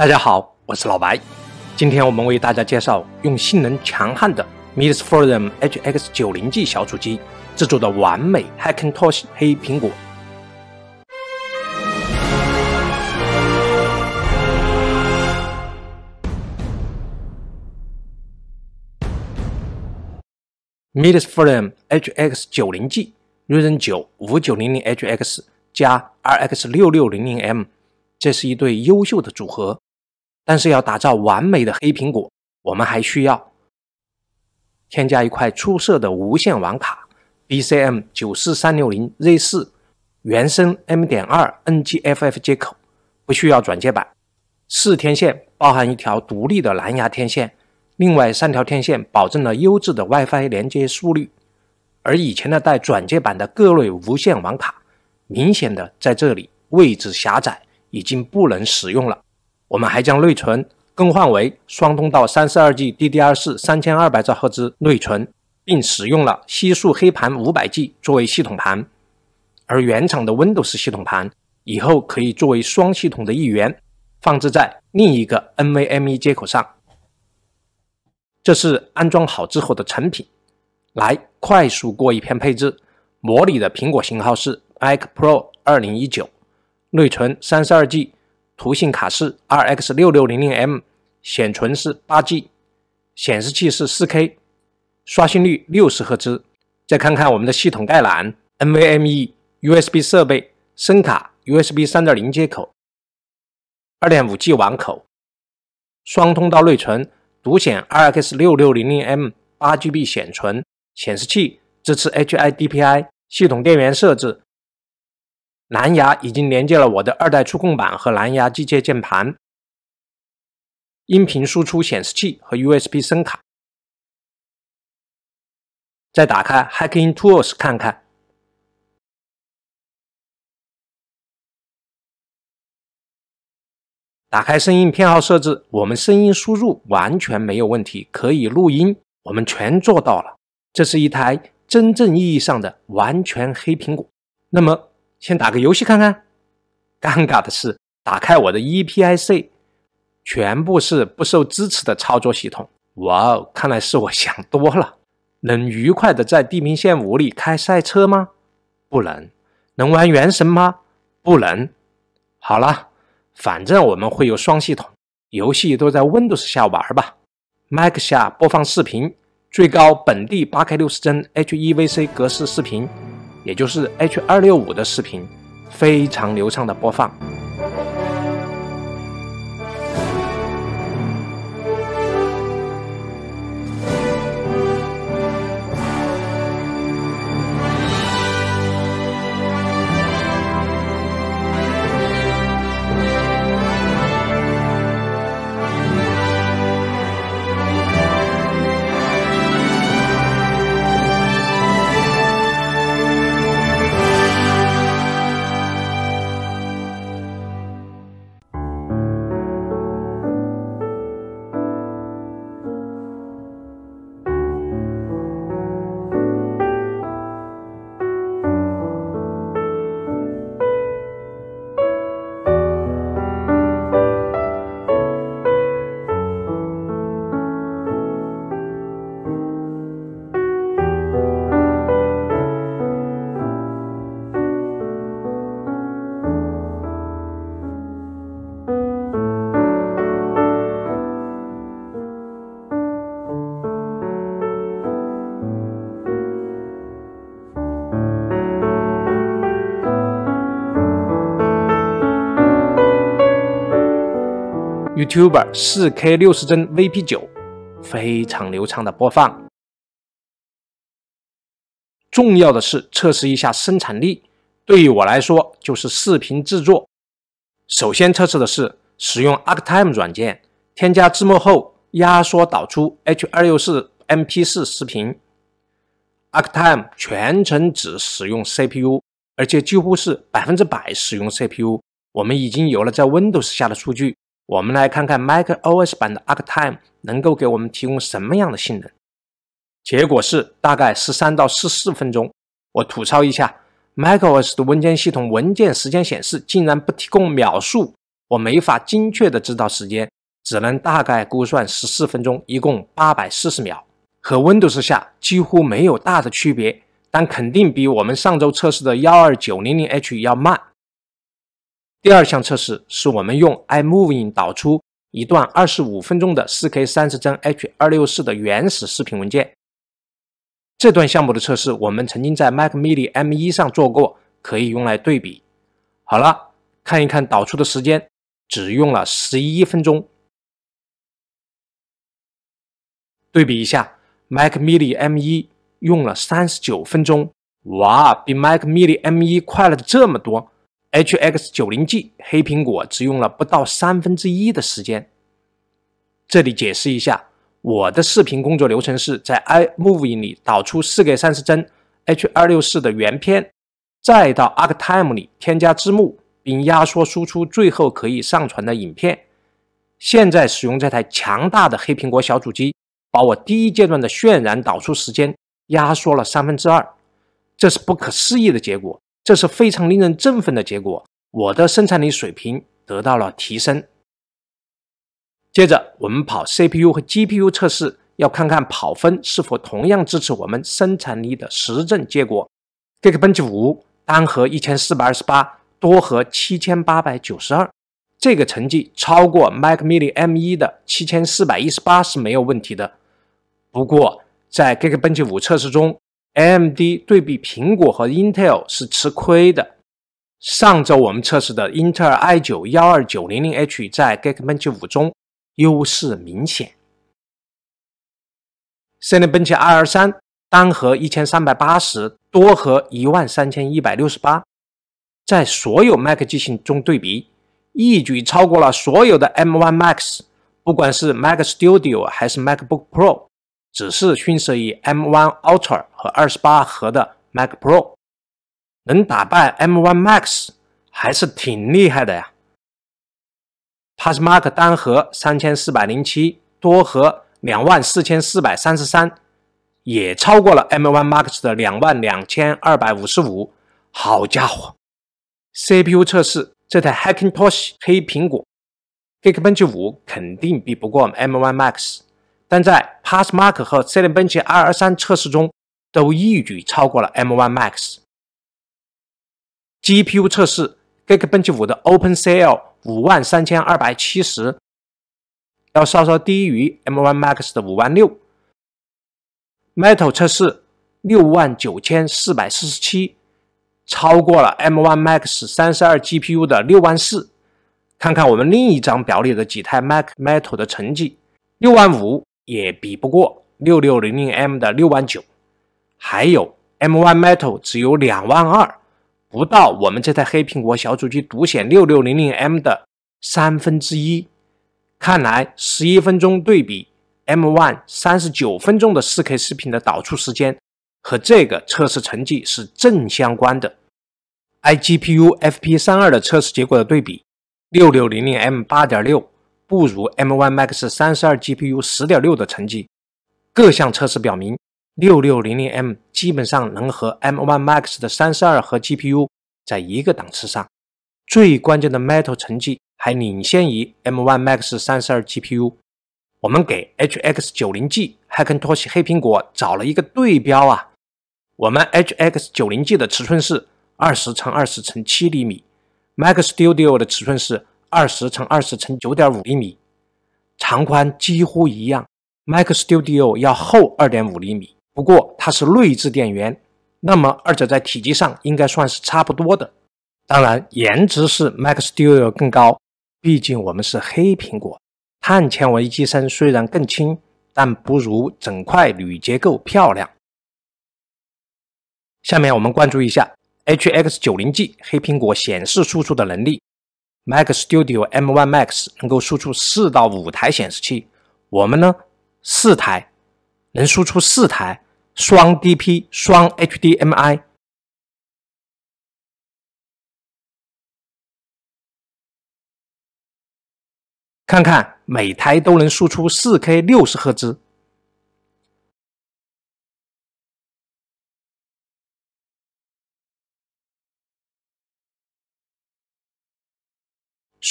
大家好，我是老白。今天我们为大家介绍用性能强悍的 Midas Forum HX90G 小主机制作的完美 Hackintosh 黑苹果。Midas Forum HX90G Ryzen 9 5900HX 加 RX 6600M， 这是一对优秀的组合。但是要打造完美的黑苹果，我们还需要添加一块出色的无线网卡 BCM94360Z4 原生 M.2 NGFF 接口，不需要转接板，4天线包含一条独立的蓝牙天线，另外3条天线保证了优质的 WiFi 连接速率。而以前的带转接板的各类无线网卡，明显的在这里位置狭窄，已经不能使用了。我们还将内存更换为双通道 32G DDR4 3200兆赫兹内存，并使用了希速黑盘 500G 作为系统盘，而原厂的 Windows 系统盘以后可以作为双系统的一员，放置在另一个 NVMe 接口上。这是安装好之后的成品。来快速过一遍配置，模拟的苹果型号是 Mac Pro 2019，内存 32G， 图形卡是 RX 6600M， 显存是 8G， 显示器是 4K， 刷新率60赫兹。再看看我们的系统概览 NVMe USB 设备，声卡 USB 3.0 接口， 2.5G 网口，双通道内存，独显 RX 6600M， 8GB 显存，显示器支持 HIDPI， 系统电源设置，蓝牙已经连接了我的2代触控板和蓝牙机械键盘，音频输出显示器和 USB 声卡。再打开 Hackintosh 看看，打开声音偏好设置，我们声音输入完全没有问题，可以录音，我们全做到了。这是一台真正意义上的完全黑苹果。那么先打个游戏看看。尴尬的是，打开我的 EPIC， 全部是不受支持的操作系统。哇哦，看来是我想多了。能愉快的在地平线5里开赛车吗？不能。能玩原神吗？不能。好了，反正我们会有双系统，游戏都在 Windows 下玩吧。Mac 下播放视频，最高本地 8K 60帧 HEVC 格式视频，也就是 H265 的视频，非常流畅的播放。YouTuber 4K 60帧 VP9， 非常流畅的播放。重要的是测试一下生产力，对于我来说就是视频制作。首先测试的是使用 Arctime 软件，添加字幕后压缩导出 H264 MP4 视频。Arctime 全程只使用 CPU， 而且几乎是100%使用 CPU。我们已经有了在 Windows 下的数据。我们来看看 macOS 版的 Arctime 能够给我们提供什么样的性能。结果是大概13到14分钟。我吐槽一下，macOS 的文件系统文件时间显示竟然不提供秒数，我没法精确的知道时间，只能大概估算14分钟，一共840秒，和 Windows 下几乎没有大的区别，但肯定比我们上周测试的 12900H 要慢。第二项测试是我们用 iMovie 导出一段25分钟的 4K 30帧 H.264 的原始视频文件。这段项目的测试我们曾经在 Mac Mini M1 上做过，可以用来对比。好了，看一看导出的时间，只用了11分钟。对比一下 Mac Mini M1 用了39分钟，哇，比 Mac Mini M1 快了这么多。HX90G 黑苹果只用了不到1/3的时间。这里解释一下，我的视频工作流程是在 iMovie 里导出 4K 30帧 H.264 的原片，再到 Archtime 里添加字幕，并压缩输出最后可以上传的影片。现在使用这台强大的黑苹果小主机，把我第一阶段的渲染导出时间压缩了2/3，这是不可思议的结果，这是非常令人振奋的结果，我的生产力水平得到了提升。接着我们跑 CPU 和 GPU 测试，要看看跑分是否同样支持我们生产力的实证结果。Geekbench 5单核1428，多核7892，这个成绩超过 Mac Mini M1 的7418是没有问题的。不过在 Geekbench 5测试中， AMD 对比苹果和 Intel 是吃亏的。上周我们测试的英特尔 i9 12900H 在 Geekbench 5中优势明显。Cinebench R3单核1380，多核13168，在所有 Mac 机型中对比，一举超过了所有的 M1 Max， 不管是 Mac Studio 还是 MacBook Pro， 只是逊色于 M1 Ultra 和28核的 Mac Pro， 能打败 M1 Max 还是挺厉害的呀。Passmark 单核3407，多核24433，也超过了 M1 Max 的22255，好家伙！ CPU 测试，这台 Hackintosh 黑苹果 Geekbench 5肯定比不过 M1 Max， 但在 Passmark 和 Cinebench R3 测试中都一举超过了 M1 Max。 GPU 测试， Geekbench 5的 OpenCL 53270，要稍稍低于 M1 Max 的56000。Metal 测试69447，超过了 M1 Max 32 GPU 的64000。看看我们另一张表里的几台 Mac Metal 的成绩，65000也比不过 6600M 的69000，还有 M1 Metal 只有22000，不到我们这台黑苹果小主机独显 6600M 的1/3。看来11分钟对比 M1 39分钟的 4K 视频的导出时间和这个测试成绩是正相关的。 iGPU FP32 的测试结果的对比， 6600M 8.6 不如 M1 Max 32 GPU 10.6 的成绩。各项测试表明 6600M 基本上能和 M1 Max 的32核 GPU 在一个档次上，最关键的 Metal 成绩还领先于 M1 Max 32 GPU。 我们给 HX90G Hackintosh 黑苹果找了一个对标啊。我们 HX90G 的尺寸是 20×20×7 厘米， Mac Studio 的尺寸是 20×20×9.5 厘米，长宽几乎一样， Mac Studio 要厚 2.5 厘米，不过它是内置电源，那么二者在体积上应该算是差不多的。当然颜值是 Mac Studio 更高，毕竟我们是黑苹果，碳纤维机身虽然更轻，但不如整块铝结构漂亮。下面我们关注一下 HX90G 黑苹果显示输出的能力。 Mac Studio M1 Max 能够输出4到5台显示器，我们呢4台，能输出4台，双 DP 双 HDMI。 看看每台都能输出 4K 60Hz。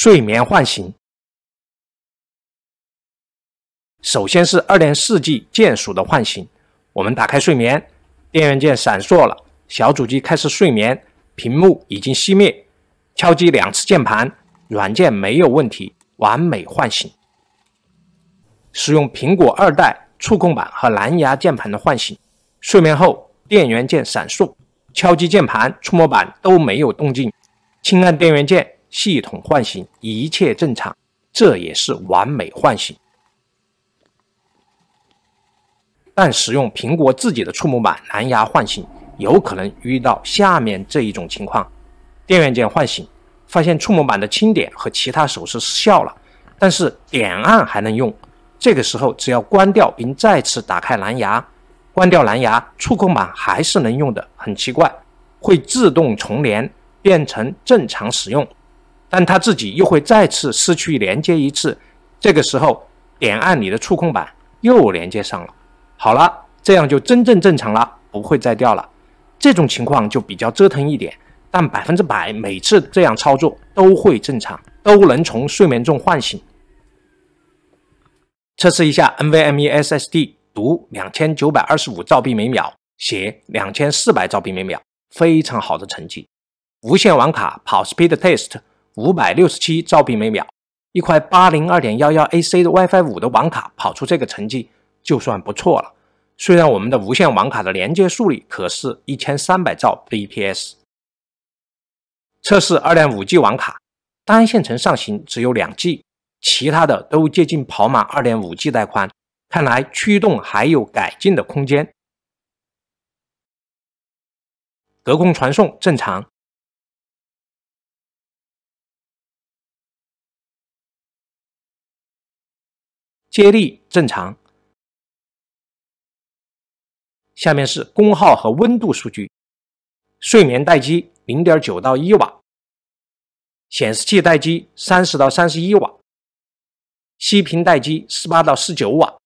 睡眠唤醒。首先是2.4G 键鼠的唤醒，我们打开睡眠，电源键闪烁了，小主机开始睡眠，屏幕已经熄灭，敲击2次键盘，软件没有问题，完美唤醒。使用苹果2代触控板和蓝牙键盘的唤醒，睡眠后电源键闪烁，敲击键盘、触摸板都没有动静，轻按电源键，系统唤醒，一切正常，这也是完美唤醒。但使用苹果自己的触摸板、蓝牙唤醒，有可能遇到下面这一种情况：电源键唤醒，发现触摸板的轻点和其他手势失效了，但是点按还能用。这个时候只要关掉并再次打开蓝牙，关掉蓝牙，触控板还是能用的，很奇怪，会自动重连，变成正常使用，但它自己又会再次失去连接一次，这个时候点按你的触控板又连接上了。好了，这样就真正正常了，不会再掉了。这种情况就比较折腾一点，但100%每次这样操作都会正常，都能从睡眠中唤醒。测试一下 NVMe SSD， 读2925兆比每秒，写2400兆比每秒，非常好的成绩。无线网卡跑 Speed Test 567兆比每秒，一块 802.11ac 的 WiFi 5的网卡跑出这个成绩就算不错了，虽然我们的无线网卡的连接速率可是1300兆 bps。 测试 2.5G 网卡，单线程上行只有 2G， 其他的都接近跑满 2.5G 带宽，看来驱动还有改进的空间。隔空传送正常，接力正常。下面是功耗和温度数据，睡眠待机 0.9 到1瓦，显示器待机30到31瓦，息屏待机18到19瓦，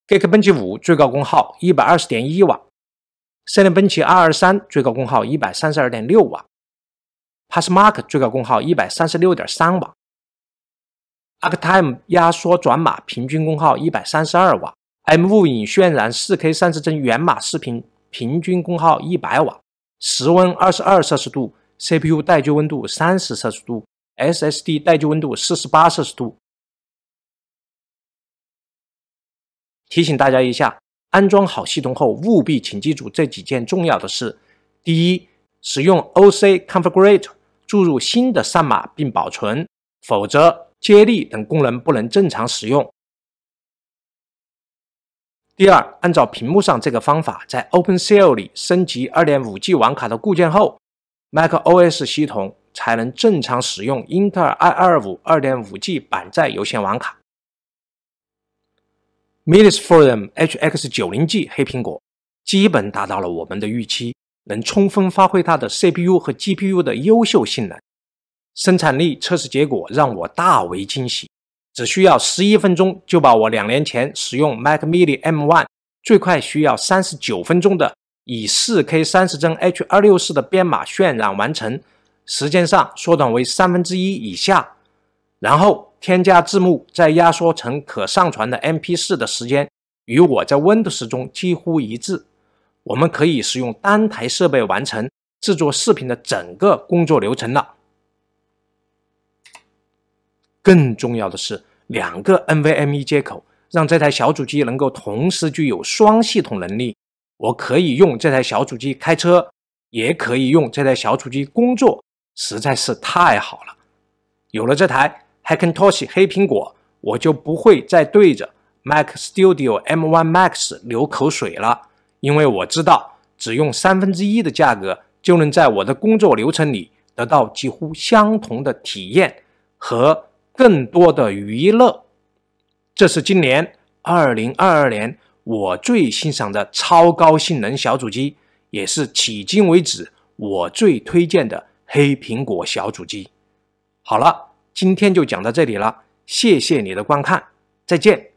Geekbench 5最高功耗 120.1 瓦， Cinebench 223最高功耗 132.6 瓦， Passmark 最高功耗 136.3 瓦， Arctime 压缩转码平均功耗132瓦， iMovie 渲染 4K 30帧原码视频平均功耗100瓦，室温22摄氏度， CPU 待机温度30摄氏度， SSD 待机温度48摄氏度。提醒大家一下，安装好系统后务必请记住这几件重要的事。第一，使用 OC Configurator 注入新的散码并保存，否则接力等功能不能正常使用。第二，按照屏幕上这个方法，在 OpenCL 里升级 2.5G 网卡的固件后， macOS 系统才能正常使用英特尔 i25 2.5G 板载有线网卡。Millisforum HX90G 黑苹果基本达到了我们的预期，能充分发挥它的 CPU 和 GPU 的优秀性能。生产力测试结果让我大为惊喜，只需要11分钟就把我2年前使用 Mac Mini M1 最快需要39分钟的以 4K 30帧 H264 的编码渲染完成，时间上缩短为1/3以下，然后添加字幕，再压缩成可上传的 MP4 的时间与我在 Windows 中几乎一致。我们可以使用单台设备完成制作视频的整个工作流程了。更重要的是，2个 NVMe 接口让这台小主机能够同时具有双系统能力。我可以用这台小主机开车，也可以用这台小主机工作，实在是太好了。有了这台 Hackintosh 黑苹果，我就不会再对着 Mac Studio M1 Max 流口水了，因为我知道只用1/3的价格就能在我的工作流程里得到几乎相同的体验和更多的娱乐。这是今年2022年我最欣赏的超高性能小主机，也是迄今为止我最推荐的黑苹果小主机。好了，今天就讲到这里了，谢谢你的观看，再见。